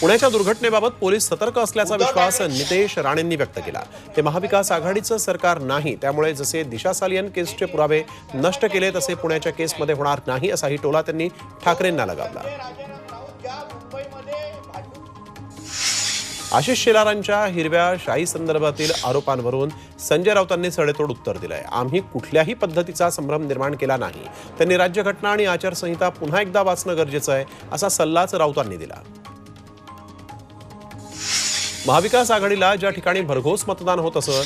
पुण्याच्या दुर्घटनेबाबत पोलीस सतर्क असल्याचा विश्वास नितेश राणेंनी व्यक्त केला। ते महाविकास आघाडीचं सरकार नाही, त्यामुळे जसे दिशा सालियन केसचे पुरावे नष्ट केले तसे पुण्याच्या केसमध्ये होणार नाही, असाही टोला त्यांनी ठाकरेंना लगावला। आशिष शेलारांच्या हिरव्या शाही संदर्भातील आरोपांवरून संजय राऊतांनी सडेतोड उत्तर दिलंय। आम्ही कुठल्याही पद्धतीचा संभ्रम निर्माण केला नाही। त्यांनी राज्यघटना आणि आचारसंहिता पुन्हा एकदा वाचणं गरजेचं आहे, असा सल्लाच राऊतांनी दिला। महाविकास आघाडीला ज्या ठिकाणी भरघोस मतदान होत असं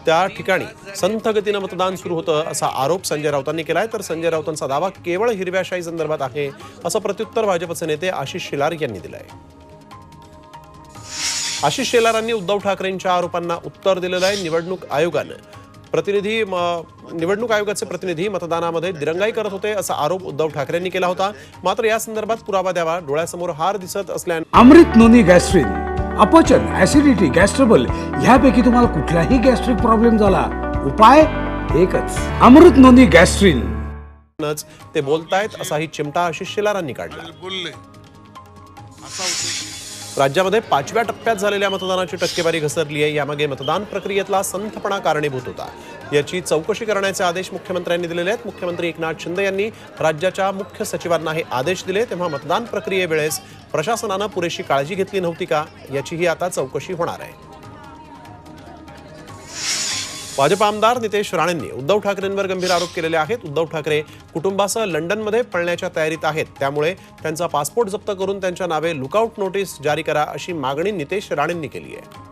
त्या ठिकाणी संथ गतीनं मतदान सुरू होतं, असा आरोप संजय राऊतांनी केलाय। तर संजय राऊतांचा दावा केवळ हिरव्या शाही संदर्भात आहे, असं प्रत्युत्तर भाजपचे नेते आशिष शेलार यांनी दिलंय। आशिष शेलारांनी उद्धव ठाकरेंच्या आरोपांना उत्तर दिलेलं आहे। निवडणूक आयोगाचे प्रतिनिधी मतदानामध्ये दिरंगाई करत होते, असा आरोप उद्धव ठाकरेंनी केला होता। मात्र या संदर्भात पुरावा द्यावा, डोळ्यासमोर हार दिसत असल्याने अमृत नोनी गॅस्ट्रिन, अपचन, ऍसिडिटी, गॅस्ट्रबल ह्यापैकी तुम्हाला कुठलाही गॅस्ट्रिक प्रॉब्लेम झाला, उपाय एकच, अमृत नोनी गॅस्ट्रिन। ते बोलतायत असाही चिमटा आशिष शेलारांनी काढला। राज्यामध्ये 5व्या टप्प्यात झालेल्या मतदानाची टक्केवारी घसरली आहे। यामागे मतदान प्रक्रियेतला संथपणा कारणीभूत होता। याची चौकशी करण्याचे आदेश मुख्यमंत्र्यांनी दिलेले आहेत। मुख्यमंत्री एकनाथ शिंदे यांनी राज्याच्या मुख्य सचिवांना हे आदेश दिले। तेव्हा मतदान प्रक्रियेवेळेस प्रशासनानं पुरेशी काळजी घेतली नव्हती का, याचीही आता चौकशी होणार आहे। भाजप आमदार नितेश राणेंनी उद्धव ठाकरेंवर गंभीर आरोप केलेले आहेत। उद्धव ठाकरे कुटुंबासह लंडनमध्ये पळण्याच्या तयारीत आहेत, त्यामुळे त्यांचा पासपोर्ट जप्त करून त्यांच्या नावे लुकआउट नोटीस जारी करा, अशी मागणी नितेश राणेंनी केली आहे।